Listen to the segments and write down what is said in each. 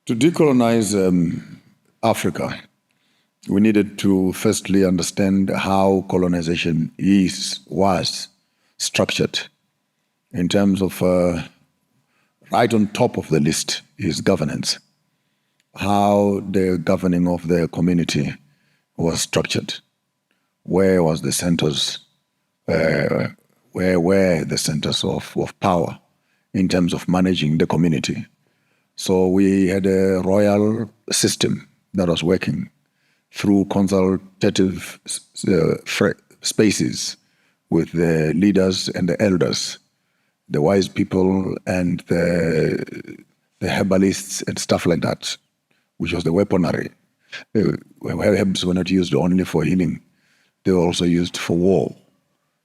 To decolonize Africa, we needed to firstly understand how colonization was structured in terms of right on top of the list is governance, how the governing of the community was structured, where was the centers, where were the centers of power in terms of managing the community. So we had a royal system that was working through consultative spaces with the leaders and the elders, the wise people and the herbalists and stuff like that, which was the weaponry. Herbs were not used only for healing. They were also used for war.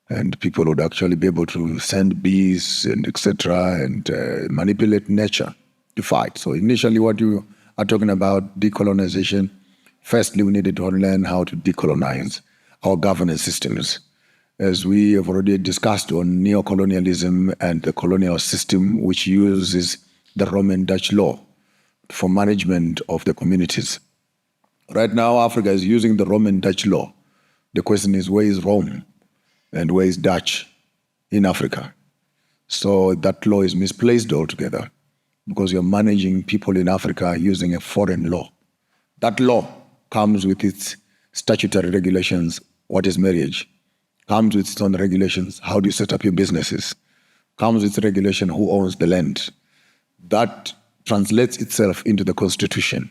And people would actually be able to send bees and etc. and manipulate nature to fight. So initially what you are talking about, decolonization, firstly we needed to learn how to decolonize our governance systems. As we have already discussed on neocolonialism and the colonial system, which uses the Roman Dutch law for management of the communities. Right now, Africa is using the Roman Dutch law. The question is, where is Rome and where is Dutch in Africa? So that law is misplaced altogether because you're managing people in Africa using a foreign law. That law comes with its statutory regulations. What is marriage? Comes with its own regulations. How do you set up your businesses? Comes with regulation who owns the land. That translates itself into the constitution,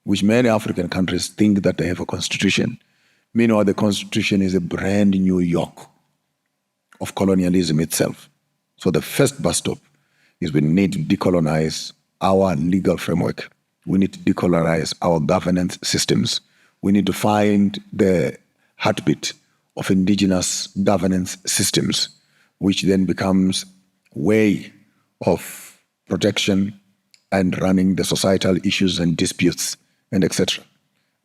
which many African countries think that they have a constitution. Meanwhile, the constitution is a brand new yoke of colonialism itself. So the first bus stop is we need to decolonize our legal framework. We need to decolonize our governance systems. We need to find the heartbeat of indigenous governance systems, which then becomes way of protection and running the societal issues and disputes and etc.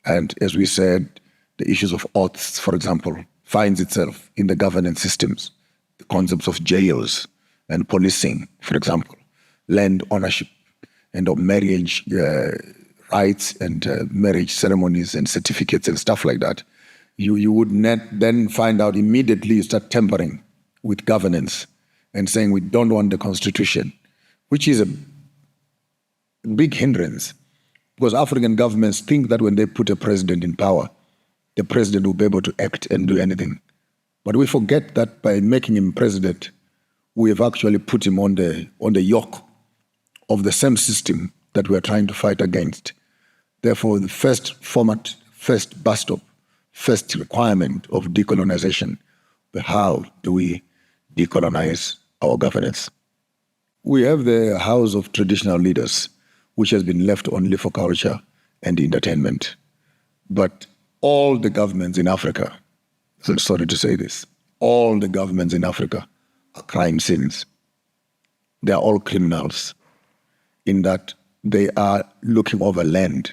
And as we said, the issues of oaths, for example, finds itself in the governance systems, the concepts of jails and policing, for example, land ownership and of marriage rights and marriage ceremonies and certificates and stuff like that. You would then find out immediately you start tampering with governance and saying we don't want the constitution, which is a big hindrance because African governments think that when they put a president in power, the president will be able to act and do anything. But we forget that by making him president, we have actually put him on the yoke of the same system that we are trying to fight against. Therefore, the first format, first bus stop, first requirement of decolonization, how do we decolonize our governance? We have the House of Traditional Leaders, which has been left only for culture and entertainment. But all the governments in Africa, sorry to say this, all the governments in Africa are crime scenes. They are all criminals in that they are looking over land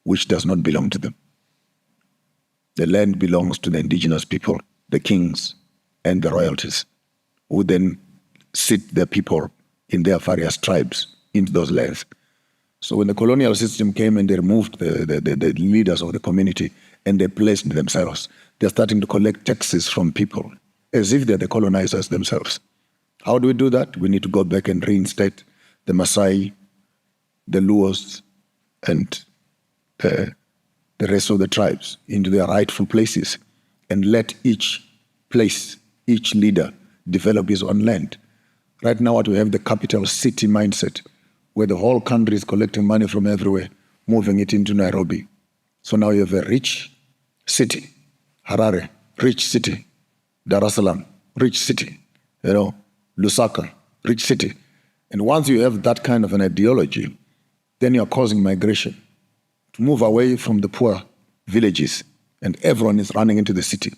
which does not belong to them. The land belongs to the indigenous people, the kings and the royalties, who then sit their people in their various tribes into those lands. So when the colonial system came and they removed the leaders of the community and they placed themselves, they're starting to collect taxes from people as if they're the colonizers themselves. How do we do that? We need to go back and reinstate the Maasai, the Luos, and the rest of the tribes into their rightful places and let each place, each leader develop his own land. Right now, what we have the capital city mindset, where the whole country is collecting money from everywhere, moving it into Nairobi. So now you have a rich city, Harare, rich city, Dar es Salaam, rich city, Lusaka, rich city. And once you have that kind of an ideology, then you're causing migration to move away from the poor villages, and everyone is running into the city.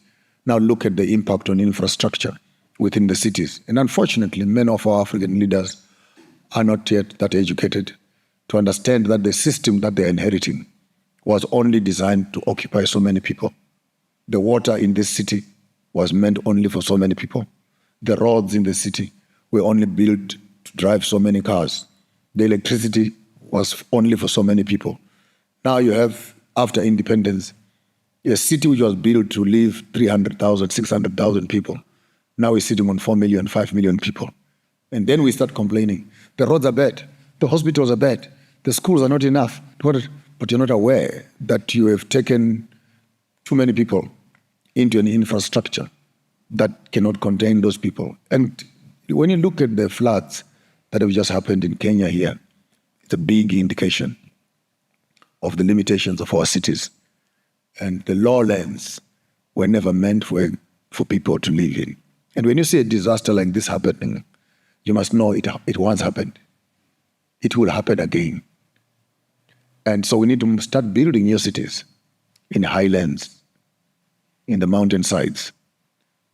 Now look at the impact on infrastructure within the cities. And unfortunately, many of our African leaders are not yet that educated to understand that the system that they're inheriting was only designed to occupy so many people. The water in this city was meant only for so many people. The roads in the city were only built to drive so many cars. The electricity was only for so many people. Now you have, after independence, a city which was built to live 300,000, 600,000 people. Now we're sitting on 4 million, 5 million people. And then we start complaining. The roads are bad. The hospitals are bad. The schools are not enough. But you're not aware that you have taken too many people into an infrastructure that cannot contain those people. And when you look at the floods that have just happened in Kenya here, it's a big indication of the limitations of our cities. And the lowlands were never meant for people to live in. And when you see a disaster like this happening, you must know it once happened. It will happen again. And so we need to start building new cities in highlands, in the mountainsides,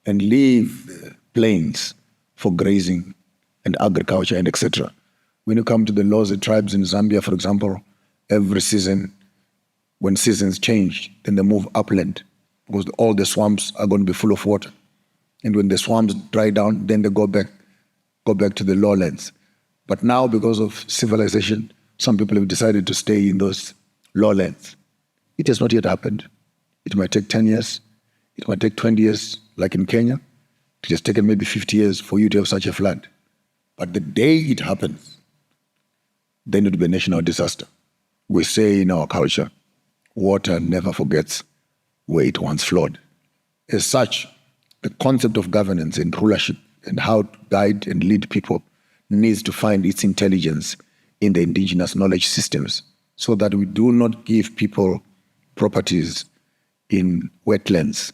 and leave plains for grazing and agriculture and etc. When you come to the laws of tribes in Zambia, for example, every season, when seasons change, then they move upland because all the swamps are going to be full of water. And when the swamps dry down, then they go back to the lowlands. But now, because of civilization, some people have decided to stay in those lowlands. It has not yet happened. It might take 10 years. It might take 20 years, like in Kenya. It has taken maybe 50 years for you to have such a flood. But the day it happens, then it will be a national disaster. We say in our culture, water never forgets where it once flowed. As such, the concept of governance and rulership and how to guide and lead people needs to find its intelligence in the indigenous knowledge systems so that we do not give people properties in wetlands,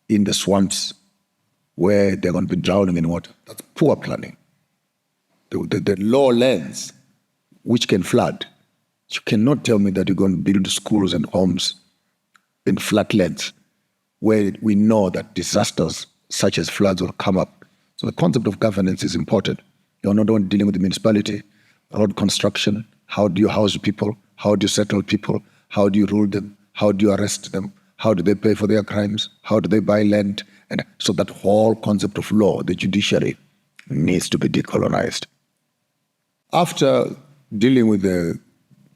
in the swamps, where they're going to be drowning in water. That's poor planning. The lowlands, which can flood, you cannot tell me that you're going to build schools and homes in flatlands where we know that disasters such as floods will come up. So the concept of governance is important. You're not only dealing with the municipality, road construction, how do you house people, how do you settle people, how do you rule them, how do you arrest them, how do they pay for their crimes, how do they buy land? And so that whole concept of law, the judiciary, needs to be decolonized. After dealing with the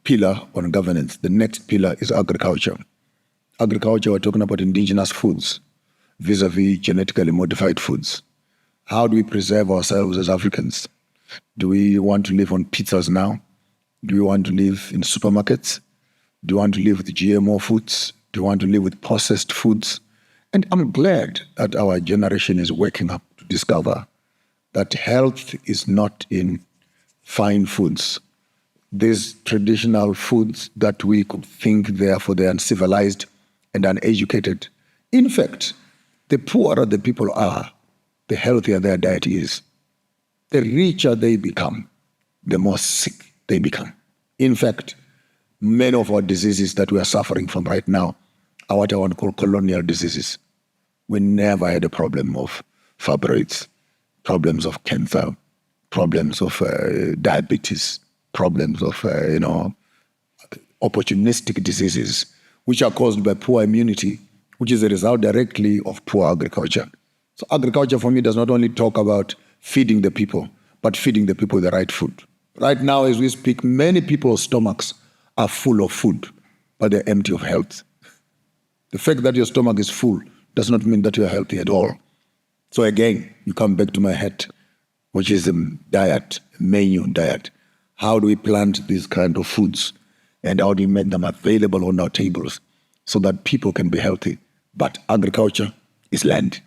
pillar on governance, the next pillar is agriculture. Agriculture, we're talking about indigenous foods vis-a-vis genetically modified foods. How do we preserve ourselves as Africans? Do we want to live on pizzas now? Do we want to live in supermarkets? Do we want to live with GMO foods? Do we want to live with processed foods? And I'm glad that our generation is waking up to discover that health is not in fine foods. These traditional foods that we could think therefore they're uncivilized and uneducated. In fact, the poorer the people are, the healthier their diet is. The richer they become, the more sick they become. In fact, many of our diseases that we are suffering from right now are what I want to call colonial diseases. We never had a problem of fibroids, problems of cancer, problems of diabetes, problems of opportunistic diseases, which are caused by poor immunity, which is a result directly of poor agriculture. So agriculture for me does not only talk about feeding the people, but feeding the people the right food. Right now, as we speak, many people's stomachs are full of food, but they're empty of health. The fact that your stomach is full does not mean that you're healthy at all. So again, you come back to my head, which is a diet, menu diet. How do we plant these kind of foods? And how do we make them available on our tables so that people can be healthy? But agriculture is land.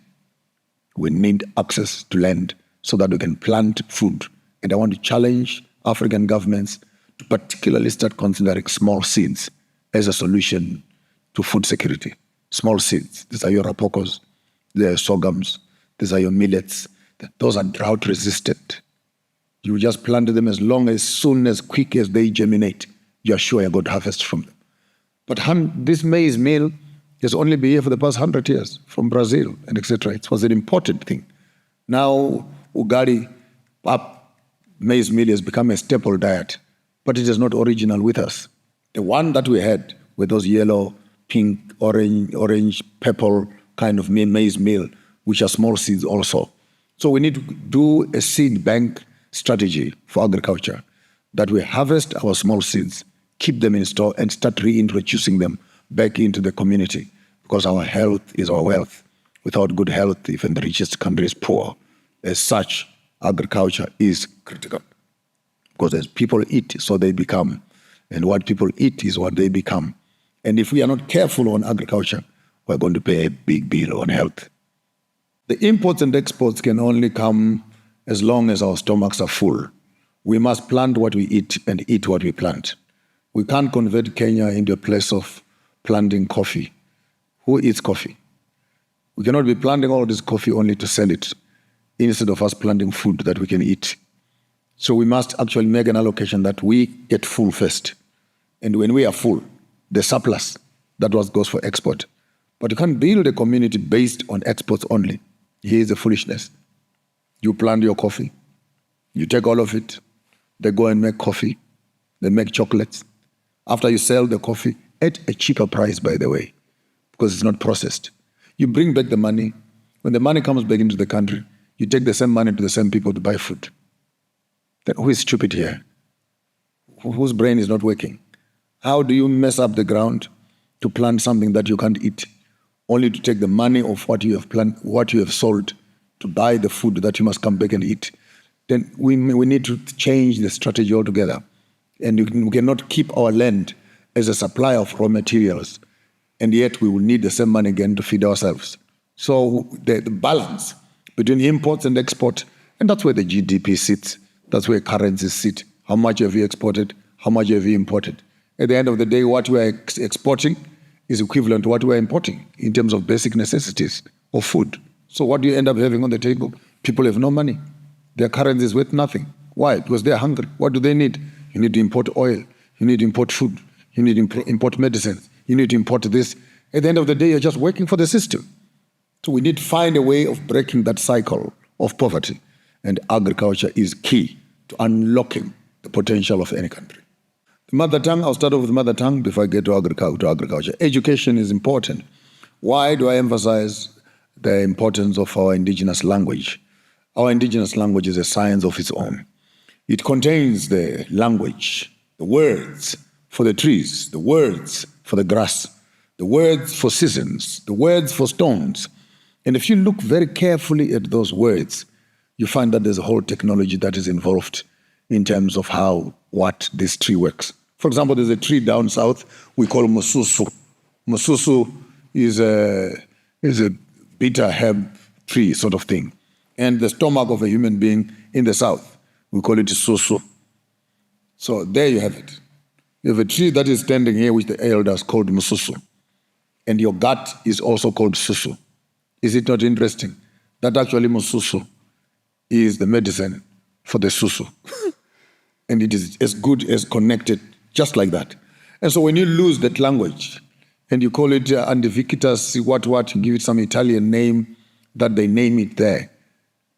We need access to land so that we can plant food. And I want to challenge African governments to particularly start considering small seeds as a solution to food security. Small seeds. These are your rapokos, these are your sorghums, these are your millets. Those are drought resistant. You just plant them as soon as quick as they germinate, you're sure you're going to harvest from them. But this maize meal has only been here for the past 100 years from Brazil and etc. It was an imported thing. Now, ugali, maize meal has become a staple diet, but it is not original with us. The one that we had with those yellow, pink, orange, purple kind of maize meal, which are small seeds also. So we need to do a seed bank strategy for agriculture that we harvest our small seeds, keep them in store, and start reintroducing them back into the community, because our health is our wealth. Without good health, even the richest country is poor. As such, agriculture is critical, because as people eat, so they become. And what people eat is what they become. And if we are not careful on agriculture, we're going to pay a big bill on health. The imports and exports can only come as long as our stomachs are full. We must plant what we eat and eat what we plant. We can't convert Kenya into a place of planting coffee. Who eats coffee? We cannot be planting all this coffee only to sell it, instead of us planting food that we can eat. So we must actually make an allocation that we get full first. And when we are full, the surplus, that was goes for export. But you can't build a community based on exports only. Here is the foolishness. You plant your coffee, you take all of it, they go and make coffee, they make chocolates. After you sell the coffee, at a cheaper price, by the way, because it's not processed. You bring back the money. When the money comes back into the country, you take the same money to the same people to buy food. Then who is stupid here? Whose brain is not working? How do you mess up the ground to plant something that you can't eat, only to take the money of what you have planted, what you have sold, to buy the food that you must come back and eat? Then we need to change the strategy altogether. And we cannot keep our land as a supply of raw materials, and yet we will need the same money again to feed ourselves. So the balance between imports and export, and that's where the GDP sits, that's where currencies sit. How much have you exported? How much have you imported? At the end of the day, what we are exporting is equivalent to what we are importing in terms of basic necessities of food. So what do you end up having on the table? People have no money. Their currency is worth nothing. Why? Because they're hungry. What do they need? You need to import oil. You need to import food. You need to import medicine. You need to import this. At the end of the day, you're just working for the system. So we need to find a way of breaking that cycle of poverty. And agriculture is key to unlocking the potential of any country. The mother tongue, I'll start off with mother tongue before I get to agriculture. Education is important. Why do I emphasize the importance of our indigenous language? Our indigenous language is a science of its own. It contains the language, the words for the trees, the words for the grass, the words for seasons, the words for stones. And if you look very carefully at those words, you find that there's a whole technology that is involved in terms of what this tree works. For example, there's a tree down south we call mususu. Mususu is a bitter herb tree sort of thing. And the stomach of a human being in the south, we call it susu. So there you have it. You have a tree that is standing here, which the elders called mususu. And your gut is also called susu. Is it not interesting? That actually mususu is the medicine for the susu. And it is as good as connected, just like that. And so when you lose that language, and you call it andivicitas, what, you give it some Italian name that they name it there,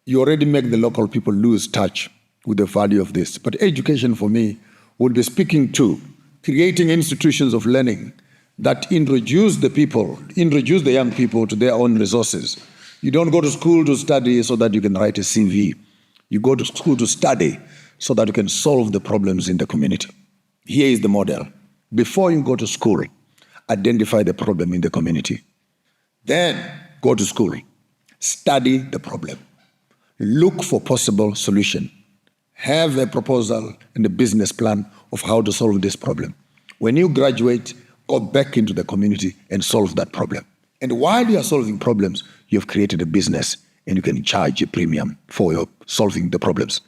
you already make the local people lose touch with the value of this. But education for me would be speaking to creating institutions of learning that introduce the young people to their own resources. You don't go to school to study so that you can write a CV. You go to school to study so that you can solve the problems in the community. Here is the model. Before you go to school, identify the problem in the community. Then go to school, study the problem, look for possible solution, have a proposal and a business plan of how to solve this problem. When you graduate, go back into the community and solve that problem. And while you are solving problems, you have created a business and you can charge a premium for your solving the problems.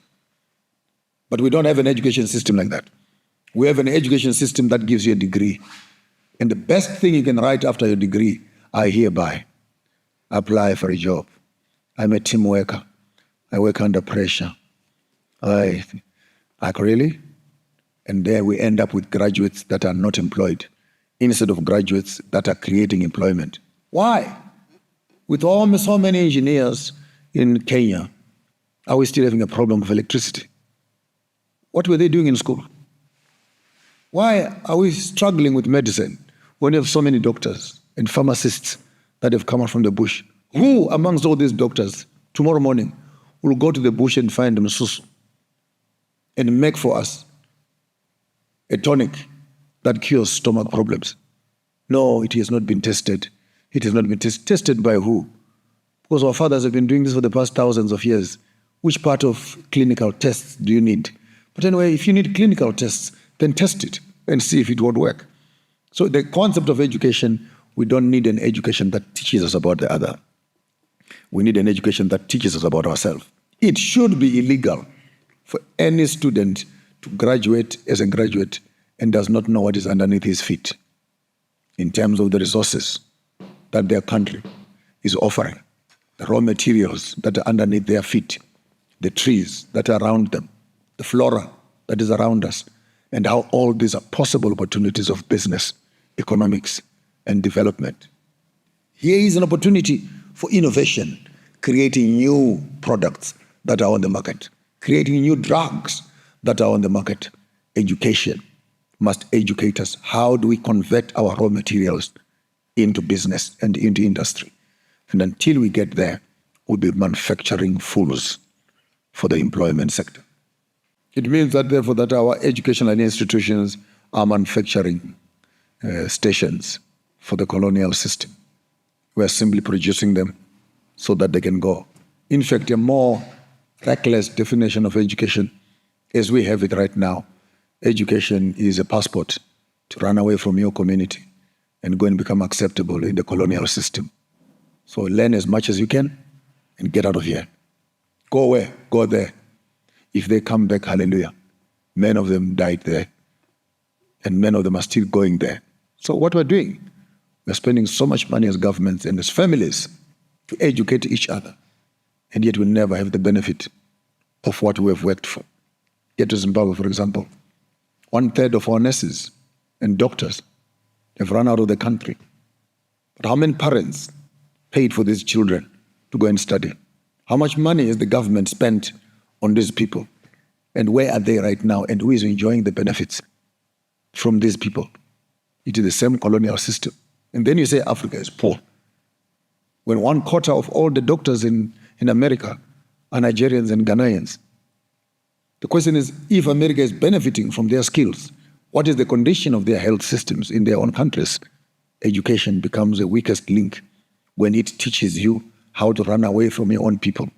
But we don't have an education system like that. We have an education system that gives you a degree. And the best thing you can write after your degree, I hereby apply for a job. I'm a team worker. I work under pressure. Like really? And there we end up with graduates that are not employed instead of graduates that are creating employment. Why? With almost so many engineers in Kenya, are we still having a problem of electricity? What were they doing in school? Why are we struggling with medicine when you have so many doctors and pharmacists that have come out from the bush? Who amongst all these doctors tomorrow morning will go to the bush and find msusu and make for us a tonic that cures stomach problems. No, it has not been tested. It has not been tested by who? Because our fathers have been doing this for the past thousands of years. Which part of clinical tests do you need? But anyway, if you need clinical tests, then test it and see if it won't work. So the concept of education, we don't need an education that teaches us about the other. We need an education that teaches us about ourselves. It should be illegal for any student to graduate as a graduate and does not know what is underneath his feet in terms of the resources that their country is offering, the raw materials that are underneath their feet, the trees that are around them, the flora that is around us, and how all these are possible opportunities of business, economics, and development. Here is an opportunity for innovation, creating new products that are on the market, creating new drugs that are on the market. Education must educate us. How do we convert our raw materials into business and into industry? And until we get there, we'll be manufacturing fools for the employment sector. It means that, therefore, that our educational institutions are manufacturing stations for the colonial system. We are simply producing them so that they can go. In fact, a more reckless definition of education, as we have it right now, education is a passport to run away from your community and go and become acceptable in the colonial system. So learn as much as you can and get out of here. Go where? Go there. If they come back, hallelujah. Many of them died there, and many of them are still going there. So what we're doing, we're spending so much money as governments and as families to educate each other, and yet we never have the benefit of what we have worked for. Yet to Zimbabwe, for example, 1/3 of our nurses and doctors have run out of the country. But how many parents paid for these children to go and study? How much money has the government spent on these people? And where are they right now? And who is enjoying the benefits from these people? It is the same colonial system. And then you say Africa is poor, when 1/4 of all the doctors in America are Nigerians and Ghanaians. The question is, if America is benefiting from their skills, what is the condition of their health systems in their own countries? Education becomes the weakest link when it teaches you how to run away from your own people.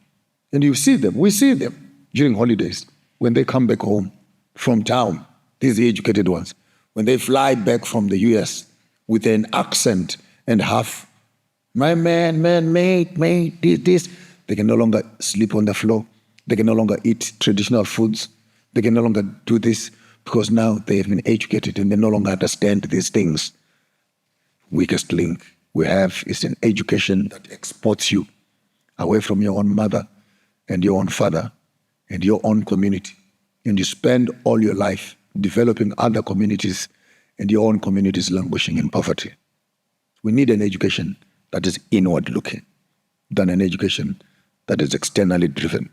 And you see them, we see them during holidays, when they come back home from town, these educated ones, when they fly back from the US with an accent and half, my man, mate, this. They can no longer sleep on the floor. They can no longer eat traditional foods. They can no longer do this because now they have been educated and they no longer understand these things. Weakest link we have is an education that exports you away from your own mother and your own father and your own community. And you spend all your life developing other communities and your own communities languishing in poverty. We need an education that is inward-looking than an education that is externally driven.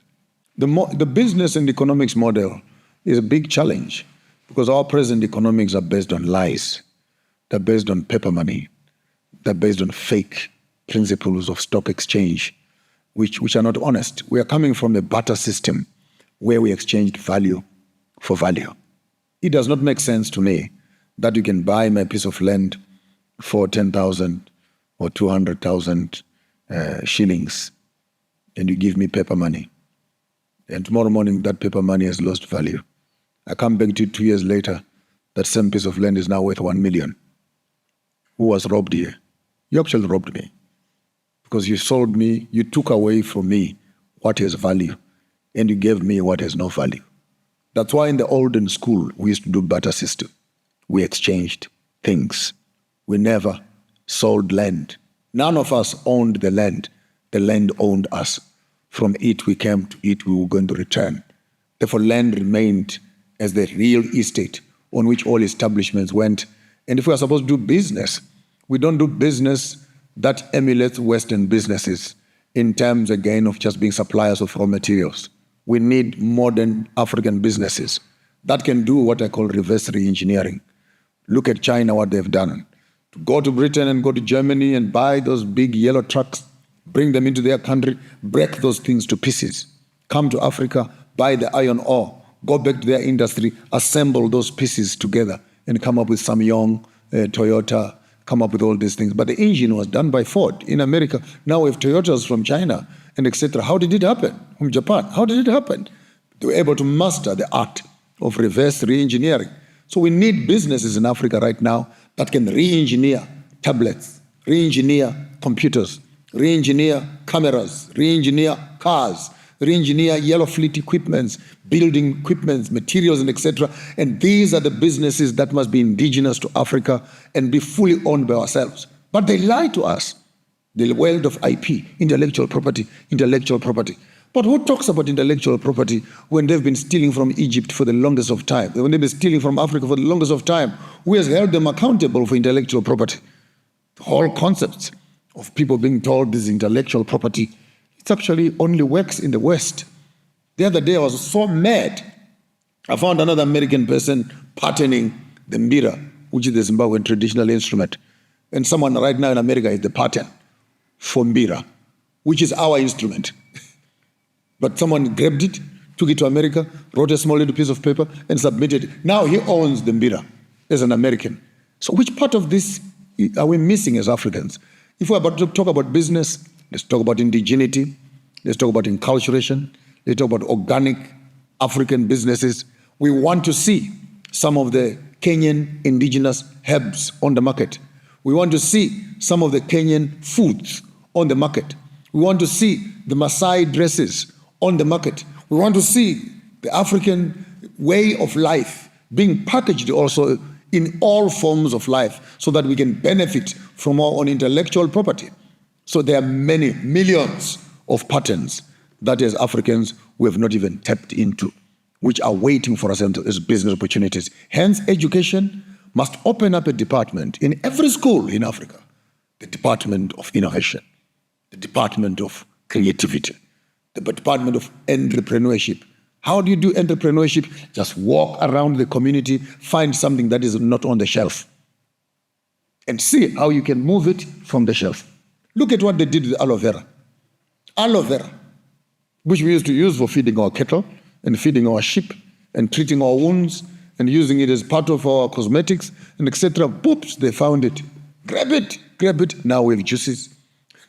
The business and economics model is a big challenge because our present economics are based on lies. They're based on paper money. They're based on fake principles of stock exchange, which are not honest. We are coming from a barter system where we exchanged value for value. It does not make sense to me that you can buy my piece of land for 10,000 or 200,000 shillings and you give me paper money. And tomorrow morning, that paper money has lost value. I come back to you 2 years later, that same piece of land is now worth 1 million. Who was robbed here? You actually robbed me. Because you sold me, you took away from me what has value, and you gave me what has no value. That's why in the olden school, we used to do barter system. We exchanged things. We never sold land. None of us owned the land. The land owned us. From it we came, to it we were going to return. Therefore, land remained as the real estate on which all establishments went. And if we are supposed to do business, we don't do business that emulates Western businesses in terms, again, of just being suppliers of raw materials. We need modern African businesses that can do what I call reverse re-engineering. Look at China, what they've done. To go to Britain and go to Germany and buy those big yellow trucks, bring them into their country, break those things to pieces. Come to Africa, buy the iron ore, go back to their industry, assemble those pieces together and come up with some young Toyota, come up with all these things. But the engine was done by Ford in America. Now we have Toyotas from China and etc. How did it happen? From Japan. How did it happen? They were able to master the art of reverse re-engineering. So we need businesses in Africa right now that can re-engineer tablets, re-engineer computers, re-engineer cameras, re-engineer cars, re-engineer yellow fleet equipments, building equipments, materials, and etc. And these are the businesses that must be indigenous to Africa and be fully owned by ourselves. But they lie to us. The world of IP, intellectual property, intellectual property. But who talks about intellectual property when they've been stealing from Egypt for the longest of time? When they've been stealing from Africa for the longest of time? Who has held them accountable for intellectual property? The whole concept of people being told this is intellectual property, it actually only works in the West. The other day I was so mad. I found another American person patterning the mbira, which is the Zimbabwean traditional instrument. And someone right now in America is the pattern for mbira, which is our instrument. But someone grabbed it, took it to America, wrote a small little piece of paper, and submitted it. Now he owns the mbira as an American. So which part of this are we missing as Africans? If we're about to talk about business, let's talk about indigeneity, let's talk about enculturation, let's talk about organic African businesses. We want to see some of the Kenyan indigenous herbs on the market. We want to see some of the Kenyan foods on the market. We want to see the Maasai dresses on the market. We want to see the African way of life being packaged also in all forms of life so that we can benefit from our own intellectual property. So there are many millions of patterns that as Africans we have not even tapped into, which are waiting for us as business opportunities. Hence, education must open up a department in every school in Africa, the Department of Innovation, the Department of Creativity, the Department of Entrepreneurship. How do you do entrepreneurship? Just walk around the community, find something that is not on the shelf, and see how you can move it from the shelf. Look at what they did with aloe vera. Aloe vera, which we used to use for feeding our cattle and feeding our sheep and treating our wounds and using it as part of our cosmetics and etc. Poops, they found it. Grab it, grab it. Now we have juices.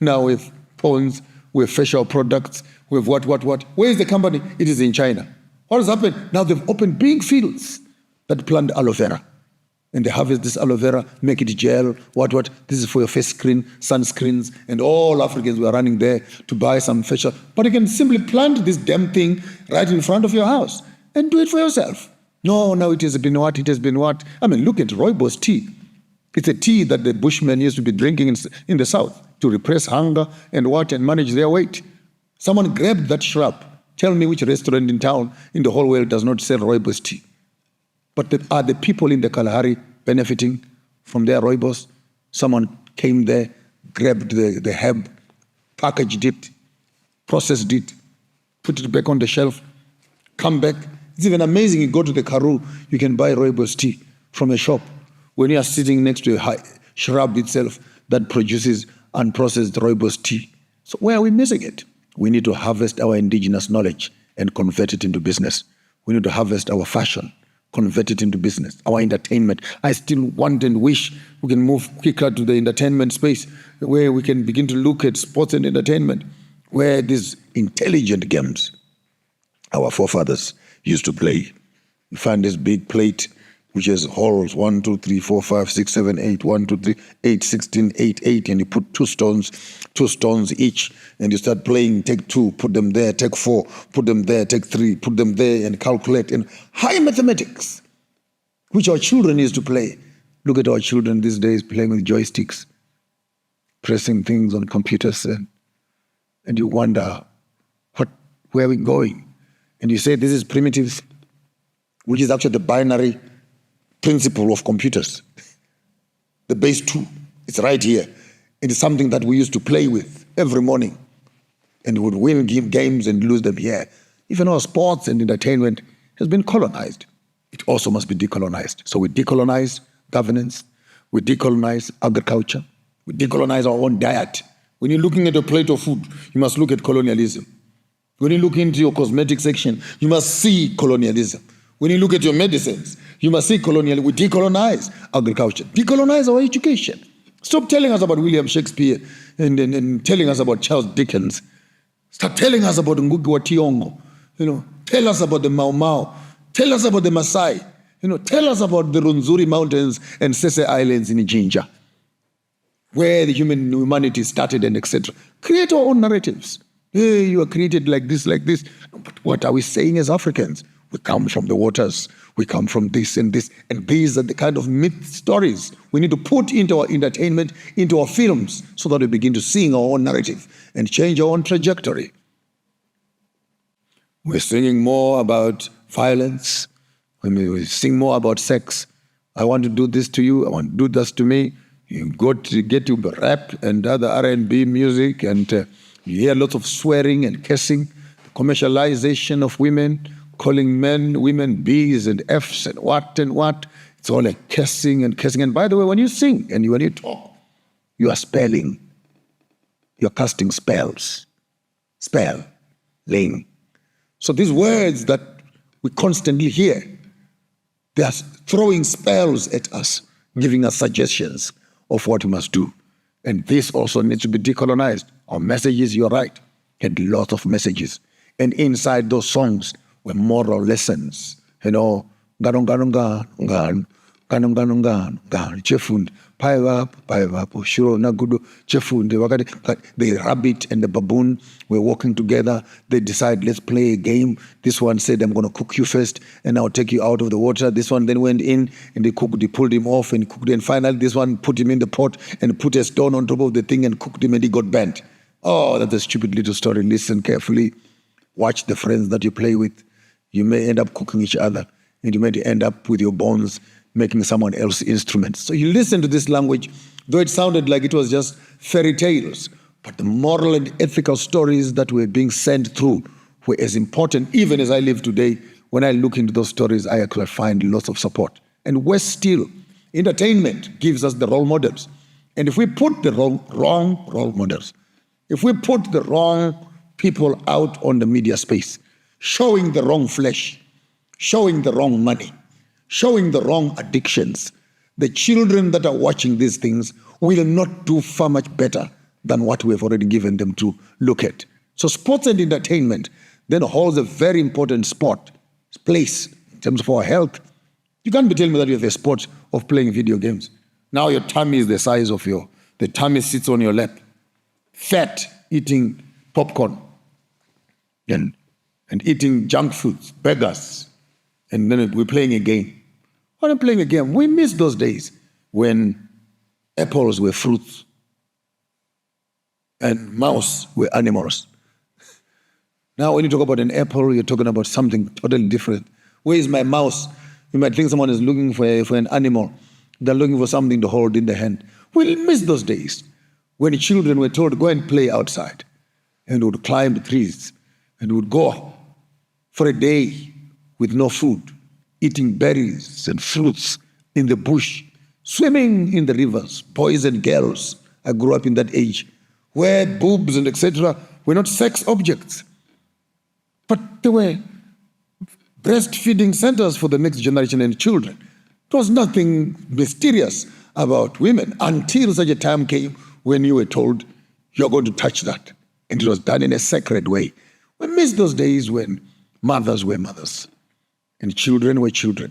Now we have ponds. We have facial products. We have what. Where is the company? It is in China. What has happened? Now they've opened big fields that plant aloe vera. And they harvest this aloe vera, make it gel, what. This is for your face screen, sunscreens, and all Africans were running there to buy some facial. But you can simply plant this damn thing right in front of your house and do it for yourself. No, it has been what? It has been what? I mean, look at rooibos tea. It's a tea that the Bushmen used to be drinking in the South to repress hunger and manage their weight. Someone grabbed that shrub. Tell me which restaurant in town in the whole world does not sell rooibos tea. But are the people in the Kalahari benefiting from their rooibos? Someone came there, grabbed the herb, packaged it, processed it, put it back on the shelf, come back. It's even amazing. You go to the Karoo, you can buy rooibos tea from a shop. When you are sitting next to a shrub itself that produces unprocessed rooibos tea. So where are we missing it? We need to harvest our indigenous knowledge and convert it into business. We need to harvest our fashion, convert it into business. Our entertainment. I still want and wish we can move quicker to the entertainment space where we can begin to look at sports and entertainment, where these intelligent games our forefathers used to play. You find this big plate which has holes 1, 2, 3, 4, 5, 6, 7, 8, 1, 2, 3, 8, 16, 8, 8, and you put two stones each, and you start playing, take 2, put them there, take 4, put them there, take 3, put them there, and calculate. And high mathematics, which our children used to play. Look at our children these days playing with joysticks, pressing things on computers, and you wonder, where are we going? And you say this is primitive, which is actually the binary principle of computers. The base 2, it's right here. It is something that we used to play with every morning and would win games and lose them here. Even our sports and entertainment has been colonized. It also must be decolonized. So we decolonize governance, we decolonize agriculture, we decolonize our own diet. When you're looking at a plate of food, you must look at colonialism. When you look into your cosmetic section, you must see colonialism. When you look at your medicines, you must see colonial. We decolonize agriculture, decolonize our education. Stop telling us about William Shakespeare and telling us about Charles Dickens. Start telling us about Ngugi wa Thiong'o. Tell us about the Mau Mau. Tell us about the Maasai. Tell us about the Runzuri Mountains and Sese Islands in Jinja, where the humanity started and etc. Create our own narratives. Hey, you are created like this, like this. But what are we saying as Africans? We come from the waters. We come from this and this. And these are the kind of myth stories we need to put into our entertainment, into our films, so that we begin to sing our own narrative and change our own trajectory. We're singing more about violence. We sing more about sex. I want to do this to you. I want to do this to me. You get to rap and other R&B music, and you hear lots of swearing and cursing, commercialization of women, calling women B's and F's and what and what. It's all like cursing and cursing. And by the way, when you sing and when you talk, you are spelling. You're casting spells. Spelling. So these words that we constantly hear, they are throwing spells at us, giving us suggestions of what we must do. And this also needs to be decolonized. Our messages, you're right, had lots of messages. And inside those songs were moral lessons. Chefund, Shiro Nagudu, Chefund, the rabbit and the baboon were walking together. They decide, let's play a game. This one said, I'm going to cook you first, and I'll take you out of the water. This one then went in, and they pulled him off and cooked. And finally, this one put him in the pot and put a stone on top of the thing and cooked him, and he got burnt. Oh, that's a stupid little story. Listen carefully. Watch the friends that you play with. You may end up cooking each other, and you may end up with your bones making someone else's instruments. So you listen to this language, though it sounded like it was just fairy tales, but the moral and ethical stories that were being sent through were as important, even as I live today. When I look into those stories, I actually find lots of support. And worse still, entertainment gives us the role models. And if we put the wrong role models, if we put the wrong people out on the media space, showing the wrong flesh, showing the wrong money, showing the wrong addictions, the children that are watching these things will not do far much better than what we have already given them to look at. So sports and entertainment then holds a very important place in terms of our health. You can't be telling me that you have a sport of playing video games. Now your tummy is the size of the tummy sits on your lap. Fat, eating popcorn and eating junk foods, burgers, and then we're playing a game. When I'm playing a game, we miss those days when apples were fruits and mouse were animals. Now, when you talk about an apple, you're talking about something totally different. Where is my mouse? You might think someone is looking for an animal. They're looking for something to hold in the hand. We'll miss those days when children were told, go and play outside, and would climb the trees and would go for a day with no food, eating berries and fruits in the bush, swimming in the rivers, boys and girls. I grew up in that age, where boobs and etc. were not sex objects, but they were breastfeeding centers for the next generation and children. It was nothing mysterious about women until such a time came when you were told, you're going to touch that. And it was done in a sacred way. We miss those days when mothers were mothers and children were children.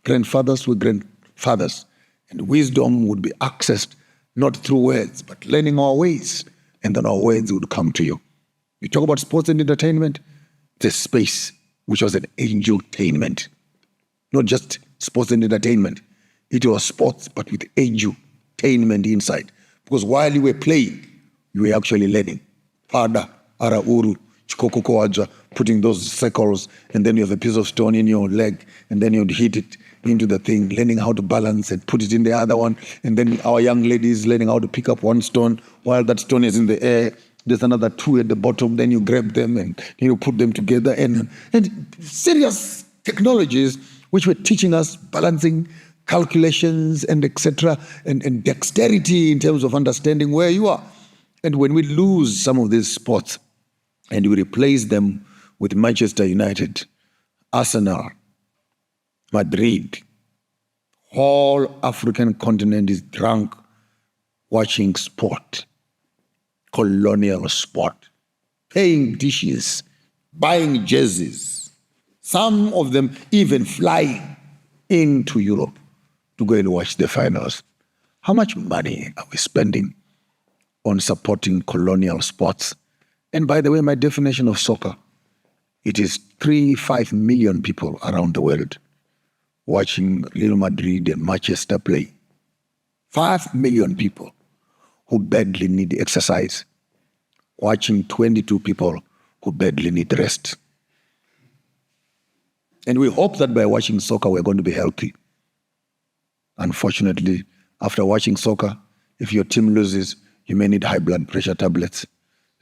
Grandfathers were grandfathers. And wisdom would be accessed not through words, but learning our ways. And then our words would come to you. You talk about sports and entertainment, the space which was an angeltainment. Not just sports and entertainment. It was sports, but with angeltainment inside. Because while you were playing, you were actually learning. Pada, ara uru, chikoko aja, putting those circles, and then you have a piece of stone in your leg, and then you'd hit it into the thing, learning how to balance and put it in the other one. And then our young ladies learning how to pick up one stone while that stone is in the air. There's another two at the bottom, then you grab them and you put them together. And serious technologies which were teaching us balancing, calculations, and etc., and dexterity in terms of understanding where you are. And when we lose some of these sports, and we replace them with Manchester United, Arsenal, Madrid, whole African continent is drunk watching sport, colonial sport, paying dishes, buying jerseys, some of them even flying into Europe to go and watch the finals. How much money are we spending on supporting colonial sports? And by the way, my definition of soccer, it is 5 million people around the world watching Real Madrid and Manchester play. 5 million people who badly need exercise, watching 22 people who badly need rest. And we hope that by watching soccer, we're going to be healthy. Unfortunately, after watching soccer, if your team loses, you may need high blood pressure tablets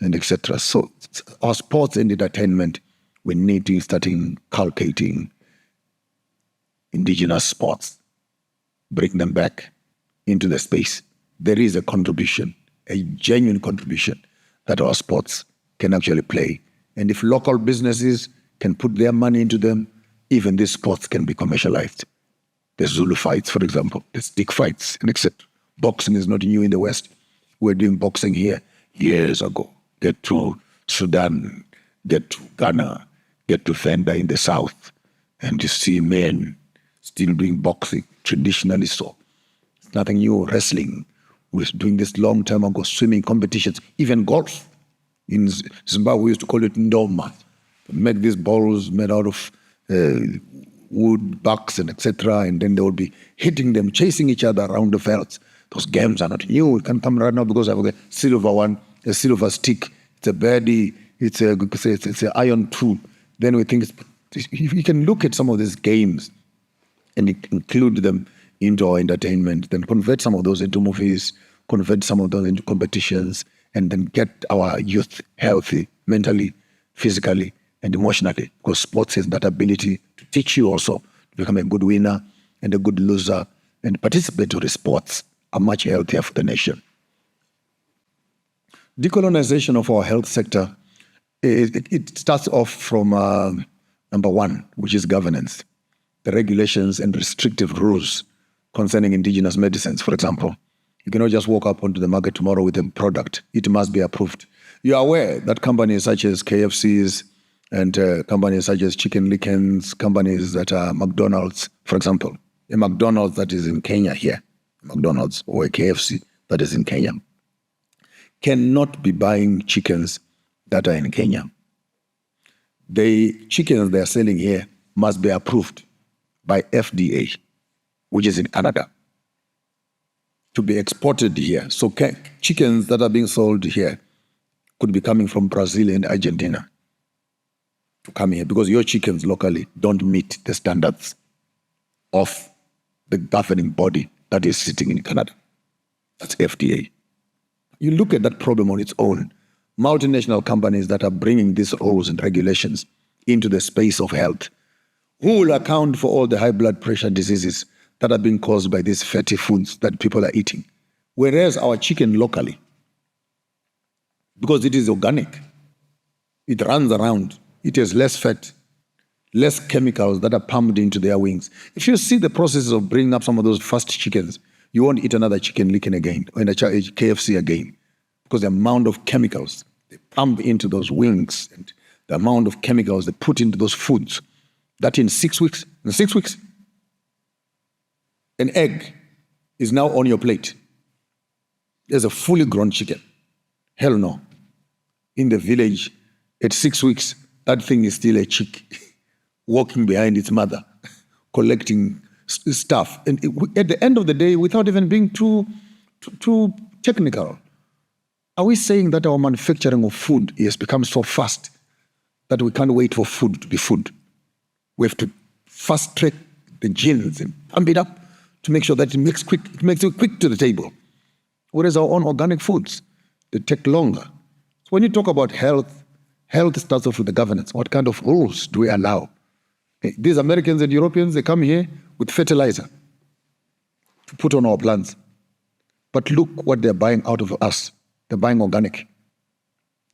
and etc. So our sports and entertainment, we need to start inculcating indigenous sports, bring them back into the space. There is a contribution, a genuine contribution that our sports can actually play. And if local businesses can put their money into them, even these sports can be commercialized. The Zulu fights, for example, the stick fights, and etc. Boxing is not new in the West. We're doing boxing here years ago. Get to Sudan, get to Ghana, get to Fenda in the South, and you see men still doing boxing, traditionally so. It's nothing new. Wrestling, we're doing this long time ago, swimming competitions, even golf. In Zimbabwe, we used to call it ndoma. Make these balls made out of wood, bucks, and etc., and then they would be hitting them, chasing each other around the fields. Those games are not new. We can come right now because I have a silver one, a silver stick. It's a birdie. It's an iron tool. Then we think you can look at some of these games and include them into our entertainment, then convert some of those into movies, convert some of those into competitions, and then get our youth healthy mentally, physically, and emotionally. Because sports has that ability to teach you also to become a good winner and a good loser, and participatory sports are much healthier for the nation. Decolonization of our health sector, it starts off from number one, which is governance. The regulations and restrictive rules concerning indigenous medicines, for example. You cannot just walk up onto the market tomorrow with a product. It must be approved. You are aware that companies such as KFCs and companies such as Chicken Lickens, companies that are McDonald's, for example, a McDonald's that is in Kenya here, McDonald's, or a KFC that is in Kenya, cannot be buying chickens that are in Kenya. The chickens they are selling here must be approved by FDA, which is in Canada, to be exported here. So chickens that are being sold here could be coming from Brazil and Argentina to come here because your chickens locally don't meet the standards of the governing body that is sitting in Canada. That's FDA. You look at that problem on its own. Multinational companies that are bringing these rules and regulations into the space of health, who will account for all the high blood pressure diseases that are being caused by these fatty foods that people are eating? Whereas our chicken locally, because it is organic, it runs around, it has less fat, less chemicals that are pumped into their wings. If you see the process of bringing up some of those fast chickens, you won't eat another Chicken Licken again or a KFC again, because the amount of chemicals they pump into those wings and the amount of chemicals they put into those foods, that in 6 weeks, an egg is now on your plate. There's a fully grown chicken. Hell no. In the village, at 6 weeks, that thing is still a chick walking behind its mother, collecting stuff. And at the end of the day, without even being too technical, are we saying that our manufacturing of food has become so fast that we can't wait for food to be food? We have to fast track the genes and pump it up to make sure that it makes it quick to the table. Whereas our own organic foods, they take longer. So when you talk about health, health starts off with the governance. What kind of rules do we allow? These Americans and Europeans, they come here with fertilizer to put on our plants. But look what they're buying out of us. They're buying organic.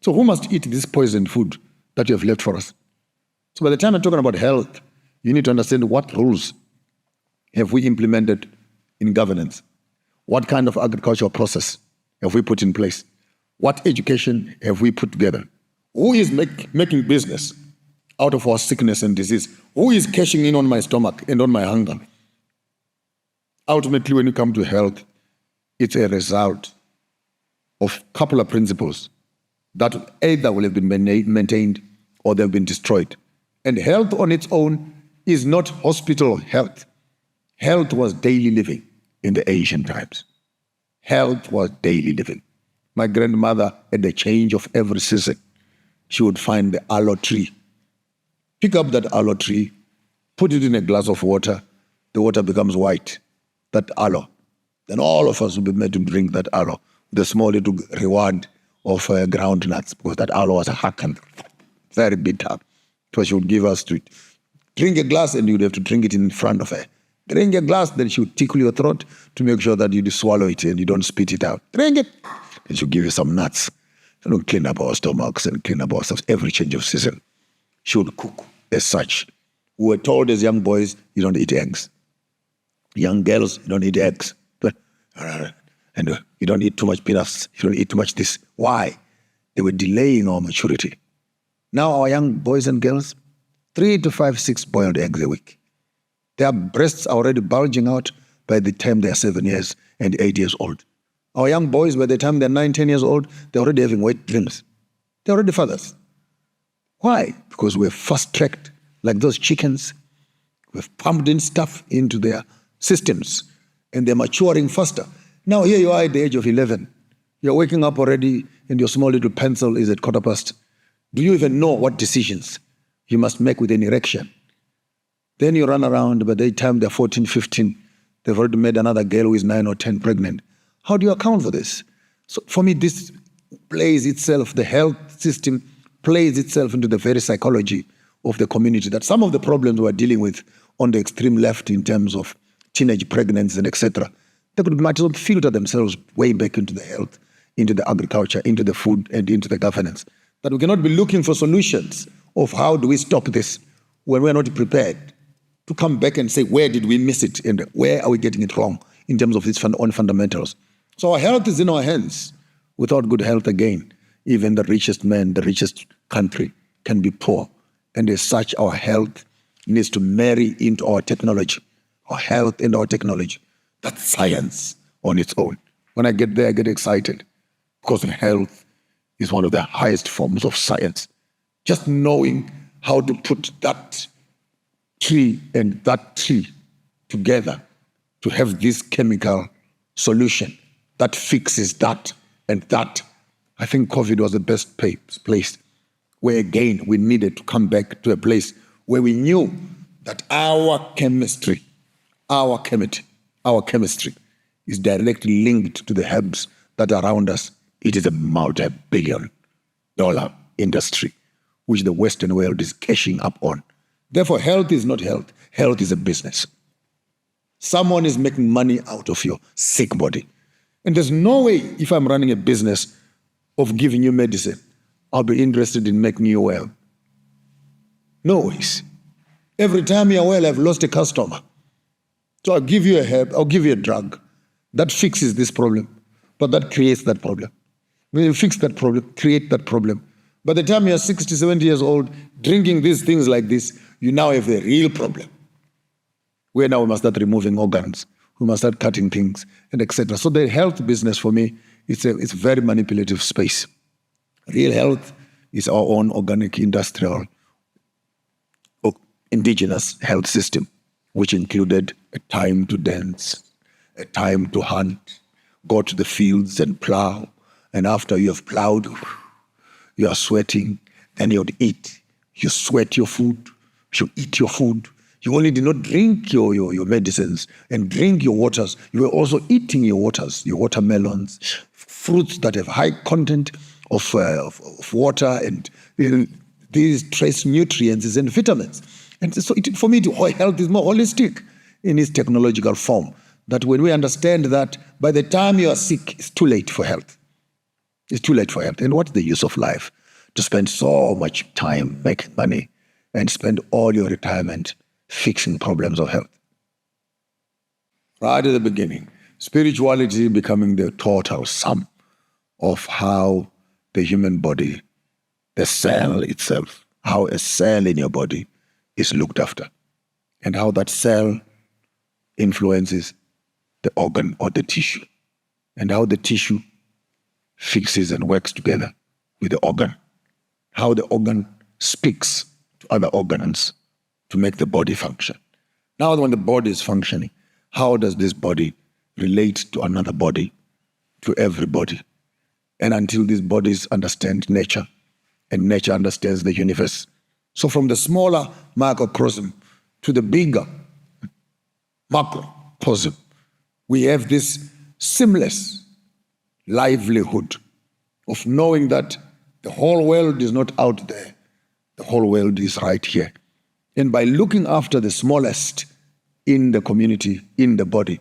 So who must eat this poisoned food that you have left for us? So by the time I'm talking about health, you need to understand what rules have we implemented in governance? What kind of agricultural process have we put in place? What education have we put together? Who is making business out of our sickness and disease? Who is cashing in on my stomach and on my hunger? Ultimately, when you come to health, it's a result of a couple of principles that either will have been maintained or they've been destroyed. And health on its own is not hospital health. Health was daily living in the ancient times. Health was daily living. My grandmother, at the change of every season, she would find the aloe tree, pick up that aloe tree, put it in a glass of water, the water becomes white, that aloe. Then all of us will be made to drink that aloe, with a small little reward of ground nuts, because that aloe was hard and very bitter. So she would give us to drink a glass and you'd have to drink it in front of her. Drink a glass, then she would tickle your throat to make sure that you swallow it and you don't spit it out. Drink it. And she'll give you some nuts. She would clean up our stomachs and clean up ourselves every change of season. She would cook as such. We were told as young boys, you don't eat eggs. Young girls, you don't eat eggs. And you don't eat too much peanuts. You don't eat too much this. Why? They were delaying our maturity. Now our young boys and girls, 3 to 5, 6 boiled eggs a week. Their breasts are already bulging out by the time they are 7 years and 8 years old. Our young boys, by the time they're 9, 10 years old, they're already having wet dreams. They're already fathers. Why? Because we're fast-tracked like those chickens. We've pumped in stuff into their systems and they're maturing faster. Now here you are at the age of 11. You're waking up already and your small little pencil is at 1:15. Do you even know what decisions you must make with an erection? Then you run around, by the time they're 14, 15, they've already made another girl who is 9 or 10 pregnant. How do you account for this? So for me, this plays itself, the health system plays itself into the very psychology of the community, that some of the problems we're dealing with on the extreme left in terms of teenage pregnancies and etc., they could might as well filter themselves way back into the health, into the agriculture, into the food, and into the governance. That we cannot be looking for solutions of how do we stop this when we're not prepared to come back and say, where did we miss it and where are we getting it wrong in terms of these fundamentals. So our health is in our hands. Without good health, again, even the richest man, the richest country can be poor. And as such, our health needs to marry into our technology, our health and our technology. That's science on its own. When I get there, I get excited because health is one of the highest forms of science. Just knowing how to put that tree and that tree together to have this chemical solution that fixes that and that. I think COVID was the best place where, again, we needed to come back to a place where we knew that our chemistry is directly linked to the herbs that are around us. It is a multi-billion-dollar industry which the Western world is cashing up on. Therefore, health is not health. Health is a business. Someone is making money out of your sick body. And there's no way, if I'm running a business of giving you medicine, I'll be interested in making you well. No ways. Every time you're well, I've lost a customer. So I'll give you a herb, I'll give you a drug that fixes this problem, but that creates that problem. When you fix that problem, create that problem. By the time you're 60, 70 years old, drinking these things like this, you now have a real problem. Where now we must start removing organs, we must start cutting things, and etc. So the health business for me, it's a very manipulative space. Real health is our own organic, industrial, indigenous health system, which included a time to dance, a time to hunt, go to the fields and plow, and after you have plowed, you are sweating, then you would eat. You sweat your food, you eat your food. You only did not drink your medicines and drink your waters. You were also eating your waters, your watermelons, fruits that have high content of water and these trace nutrients and vitamins. And so for me, health is more holistic in its technological form. That when we understand that by the time you are sick, it's too late for health. It's too late for health. And what's the use of life? To spend so much time making money and spend all your retirement fixing problems of health. Right at the beginning, spirituality becoming the total sum of how the human body, the cell itself, how a cell in your body is looked after, and how that cell influences the organ or the tissue, and how the tissue fixes and works together with the organ, how the organ speaks to other organs to make the body function. Now, when the body is functioning, how does this body relate to another body, to everybody? And until these bodies understand nature, and nature understands the universe. So from the smaller microcosm to the bigger macrocosm, we have this seamless livelihood of knowing that the whole world is not out there. The whole world is right here. And by looking after the smallest in the community, in the body,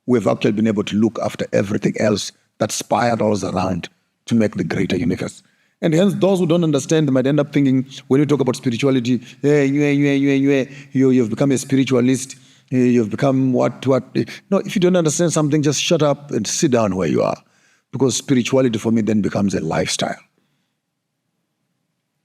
we've actually been able to look after everything else that spirals around to make the greater universe. And hence, those who don't understand might end up thinking, when you talk about spirituality, hey, you've become a spiritualist, you've become what. No, if you don't understand something, just shut up and sit down where you are. Because spirituality for me then becomes a lifestyle.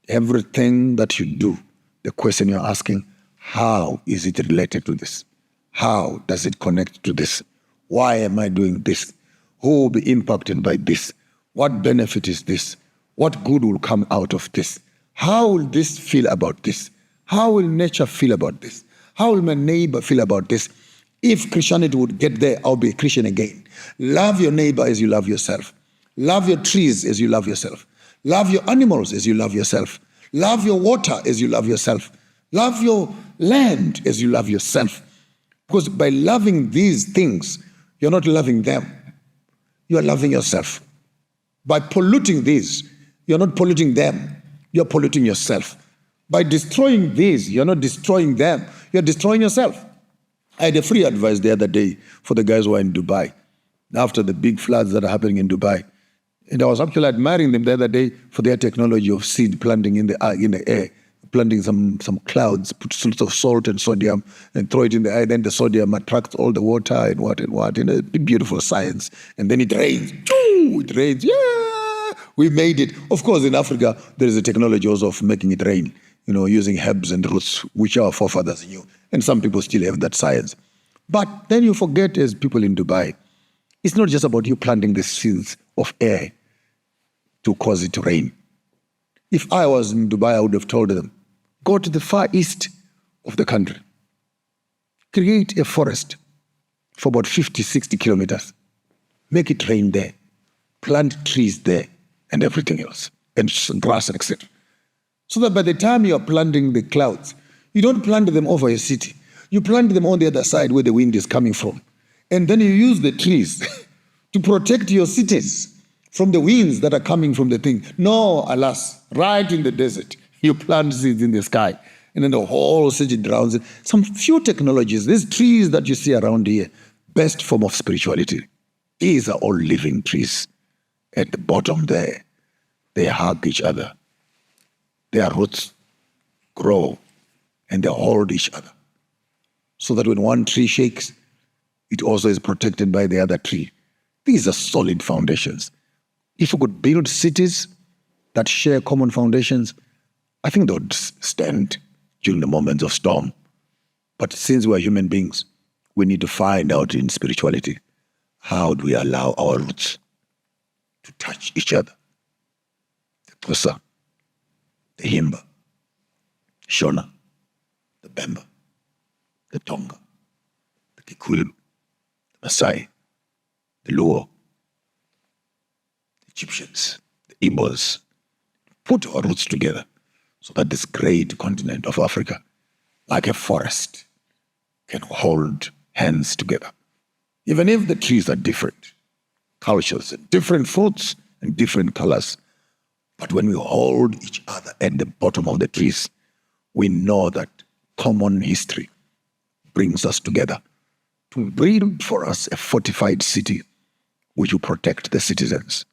Everything that you do, the question you're asking, how is it related to this? How does it connect to this? Why am I doing this? Who will be impacted by this? What benefit is this? What good will come out of this? How will this feel about this? How will nature feel about this? How will my neighbor feel about this? If Christianity would get there, I'll be a Christian again. Love your neighbor as you love yourself. Love your trees as you love yourself. Love your animals as you love yourself. Love your water as you love yourself. Love your land as you love yourself. Because by loving these things, you're not loving them. You are loving yourself. By polluting these, you're not polluting them. You're polluting yourself. By destroying these, you're not destroying them. You're destroying yourself. I had a free advice the other day for the guys who are in Dubai, after the big floods that are happening in Dubai. And I was actually admiring them the other day for their technology of seed planting in the air, planting some clouds, put lots of salt and sodium and throw it in the air. Then the sodium attracts all the water and what. A beautiful science. And then it rains. It rains. Yeah, we made it. Of course, in Africa, there is a technology also of making it rain, using herbs and roots, which our forefathers knew. And some people still have that science. But then you forget, as people in Dubai, it's not just about you planting the seeds of air to cause it to rain. If I was in Dubai, I would have told them, go to the far east of the country, create a forest for about 50, 60 kilometers, make it rain there, plant trees there and everything else, and grass, etc. So that by the time you are planting the clouds, you don't plant them over a city. You plant them on the other side where the wind is coming from. And then you use the trees to protect your cities from the winds that are coming from the thing. No, alas, right in the desert, you plant seeds in the sky, and then the whole city drowns it. Some few technologies, these trees that you see around here, best form of spirituality. These are all living trees. At the bottom there, they hug each other. Their roots grow and they hold each other. So that when one tree shakes, it also is protected by the other tree. These are solid foundations. If we could build cities that share common foundations, I think they would stand during the moments of storm. But since we're human beings, we need to find out in spirituality, how do we allow our roots to touch each other? The Xhosa, the Himba, the Shona, the Bemba, the Tonga, the Kikuyu, the Maasai, the Luo, the Egyptians, the Igbos, put our roots together so that this great continent of Africa, like a forest, can hold hands together. Even if the trees are different, cultures, and different fruits and different colors, but when we hold each other at the bottom of the trees, we know that common history brings us together to build for us a fortified city which will protect the citizens.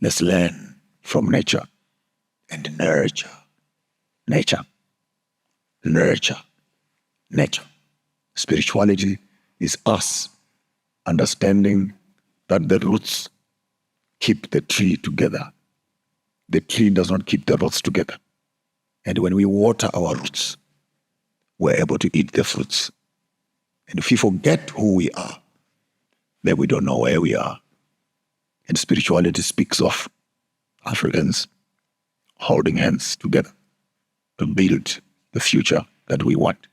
Let's learn from nature and nurture nature. Nurture nature. Spirituality is us understanding that the roots keep the tree together. The tree does not keep the roots together. And when we water our roots, we're able to eat the fruits. And if we forget who we are, then we don't know where we are. And spirituality speaks of Africans holding hands together to build the future that we want.